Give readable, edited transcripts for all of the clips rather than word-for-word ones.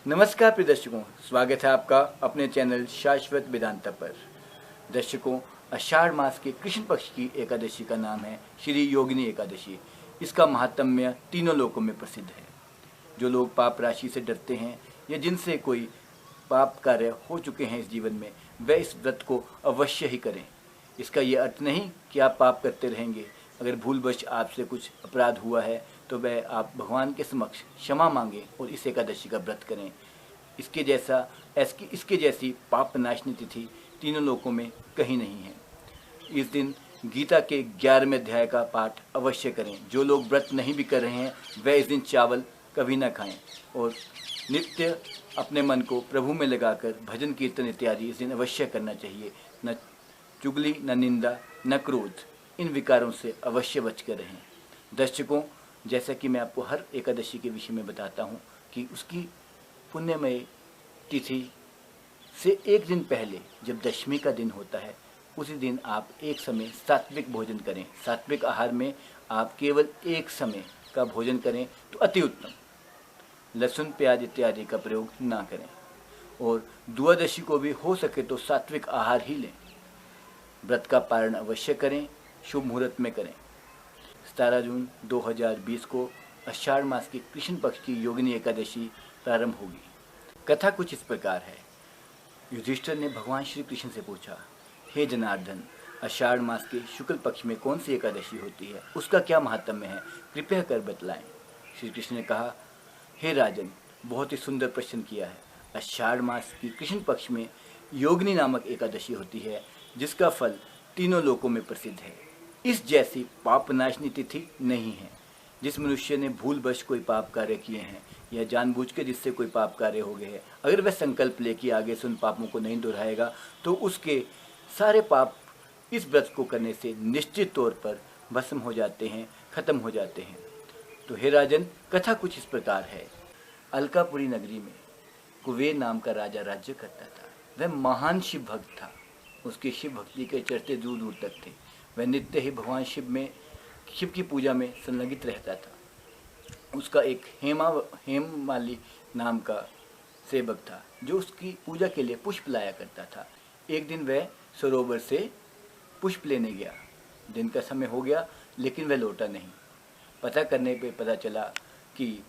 नमस्कार प्रिय दर्शकों, स्वागत है आपका अपने चैनल शाश्वत वेदांता पर। दर्शकों, आषाढ़ मास के कृष्ण पक्ष की एकादशी का नाम है श्री योगिनी एकादशी। इसका महात्म्य तीनों लोकों में प्रसिद्ध है। जो लोग पाप राशि से डरते हैं या जिनसे कोई पाप कार्य हो चुके हैं इस जीवन में, वे इस व्रत को अवश्य ही करें। इसका ये अर्थ नहीं कि आप पाप करते रहेंगे। अगर भूलवश आपसे कुछ अपराध हुआ है तो वह आप भगवान के समक्ष क्षमा मांगें और इस एकादशी का व्रत करें। इसके जैसी पाप नाशनी तिथि तीनों लोकों में कहीं नहीं है। इस दिन गीता के 11वें अध्याय का पाठ अवश्य करें। जो लोग व्रत नहीं भी कर रहे हैं वह इस दिन चावल कभी न खाएं और नित्य अपने मन को प्रभु में लगाकर भजन कीर्तन इत्यादि इस दिन अवश्य करना चाहिए। न चुगली, न निंदा, न क्रोध, इन विकारों से अवश्य बचकर रहें। दर्शकों, जैसा कि मैं आपको हर एकादशी के विषय में बताता हूँ कि उसकी पुण्यमय तिथि से एक दिन पहले जब दशमी का दिन होता है, उसी दिन आप एक समय सात्विक भोजन करें। सात्विक आहार में आप केवल एक समय का भोजन करें तो अति उत्तम। लहसुन, प्याज इत्यादि का प्रयोग ना करें और द्वादशी को भी हो सके तो सात्विक आहार ही लें। व्रत का पारण अवश्य करें, शुभ मुहूर्त में करें। 17 जून 2020 को आषाढ़ मास की कृष्ण पक्ष की योगिनी एकादशी प्रारंभ होगी। कथा कुछ इस प्रकार है। युधिष्ठिर ने भगवान श्री कृष्ण से पूछा, हे जनार्दन, आषाढ़ मास के शुक्ल पक्ष में कौन सी एकादशी होती है? उसका क्या महात्म्य है? कृपया कर बतलाएं। श्री कृष्ण ने कहा, हे राजन, बहुत ही सुंदर प्रश्न किया है। आषाढ़ मास की कृष्ण पक्ष में योगिनी नामक एकादशी होती है, जिसका फल तीनों लोकों में प्रसिद्ध है। इस जैसी पापनाशनी तिथि नहीं है। जिस मनुष्य ने भूलवश कोई पाप कार्य किए हैं या जानबूझ के जिससे कोई पाप कार्य हो गए हैं, अगर वह संकल्प ले कि आगे से उन पापों को नहीं दोहराएगा तो उसके सारे पाप इस व्रत को करने से निश्चित तौर पर भस्म हो जाते हैं, खत्म हो जाते हैं। तो हे राजन, कथा कुछ इस प्रकार है। अलकापुरी नगरी में कुबेर नाम का राजा राज्य करता था। वह महान शिव भक्त था। उसकी शिव भक्ति के चर्चे दूर दूर तक थे। वह नित्य ही भगवान शिव की पूजा में संलग्नित रहता था। उसका एक हेममाली नाम का सेवक था जो उसकी पूजा के लिए पुष्प लाया करता था। एक दिन वह सरोवर से पुष्प लेने गया। दिन का समय हो गया लेकिन वह लौटा नहीं। पता करने पे पता चला कि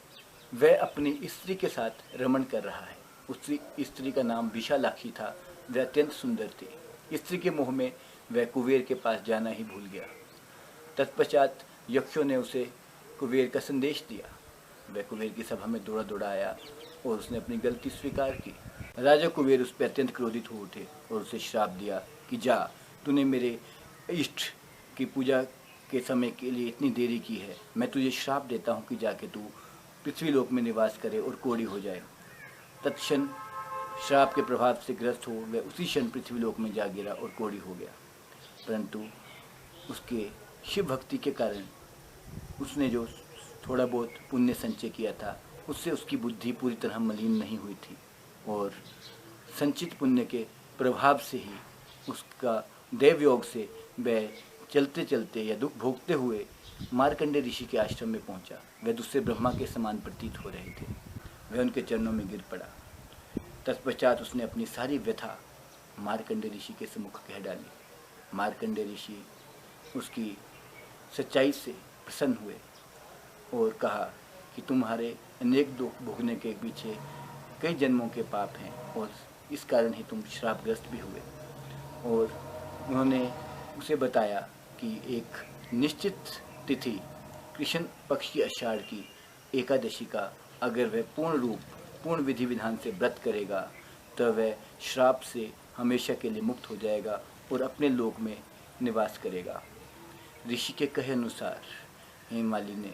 वह अपनी स्त्री के साथ रमण कर रहा है। उस स्त्री का नाम विशालाक्षी था। वह अत्यंत सुंदर थी। स्त्री के मोह में वह कुबेर के पास जाना ही भूल गया। तत्पश्चात यक्षों ने उसे कुबेर का संदेश दिया। वह कुबेर की सभा में दौड़ा दौड़ा आया और उसने अपनी गलती स्वीकार की। राजा कुबेर उस पर अत्यंत क्रोधित हो उठे और उसे श्राप दिया कि जा, तूने मेरे इष्ट की पूजा के समय के लिए इतनी देरी की है। मैं तुझे श्राप देता हूँ कि जाके तू पृथ्वी लोक में निवास करे और कोढ़ी हो जाए। तत्क्षण श्राप के प्रभाव से ग्रस्त हो वह उसी क्षण पृथ्वी लोक में जा गिरा और कोढ़ी हो गया। परंतु उसके शिव भक्ति के कारण उसने जो थोड़ा बहुत पुण्य संचय किया था, उससे उसकी बुद्धि पूरी तरह मलिन नहीं हुई थी और संचित पुण्य के प्रभाव से ही उसका देव योग से वह चलते चलते या दुख भोगते हुए मार्कंडेय ऋषि के आश्रम में पहुंचा। वह दूसरे ब्रह्मा के समान प्रतीत हो रहे थे। वह उनके चरणों में गिर पड़ा। तत्पश्चात उसने अपनी सारी व्यथा मार्कंडेय ऋषि के सम्मुख कह डाली। मार्कंडेय ऋषि उसकी सच्चाई से प्रसन्न हुए और कहा कि तुम्हारे अनेक दुख भोगने के पीछे कई जन्मों के पाप हैं और इस कारण ही तुम श्रापग्रस्त भी हुए। और उन्होंने उसे बताया कि एक निश्चित तिथि कृष्ण पक्ष की आषाढ़ की एकादशी का अगर वह पूर्ण विधि विधान से व्रत करेगा तो वह श्राप से हमेशा के लिए मुक्त हो जाएगा और अपने लोक में निवास करेगा। ऋषि के कहे अनुसार हेममाली ने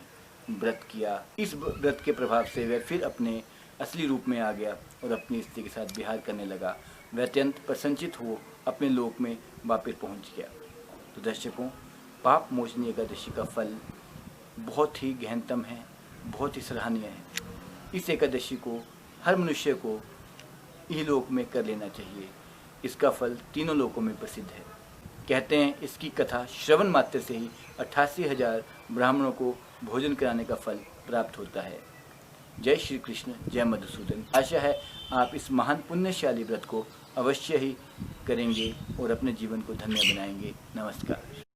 व्रत किया। इस व्रत के प्रभाव से वह फिर अपने असली रूप में आ गया और अपनी स्त्री के साथ विहार करने लगा। वह अत्यंत प्रसन्नचित हो अपने लोक में वापस पहुंच गया। तो दर्शकों, पाप मोचनी एकादशी का फल बहुत ही गहनतम है, बहुत ही सराहनीय है। इस एकादशी को हर मनुष्य को इहलोक में कर लेना चाहिए। इसका फल तीनों लोकों में प्रसिद्ध है। कहते हैं इसकी कथा श्रवण मात्र से ही 88,000 ब्राह्मणों को भोजन कराने का फल प्राप्त होता है। जय श्री कृष्ण, जय मधुसूदन। आशा है आप इस महान पुण्यशाली व्रत को अवश्य ही करेंगे और अपने जीवन को धन्य बनाएंगे। नमस्कार।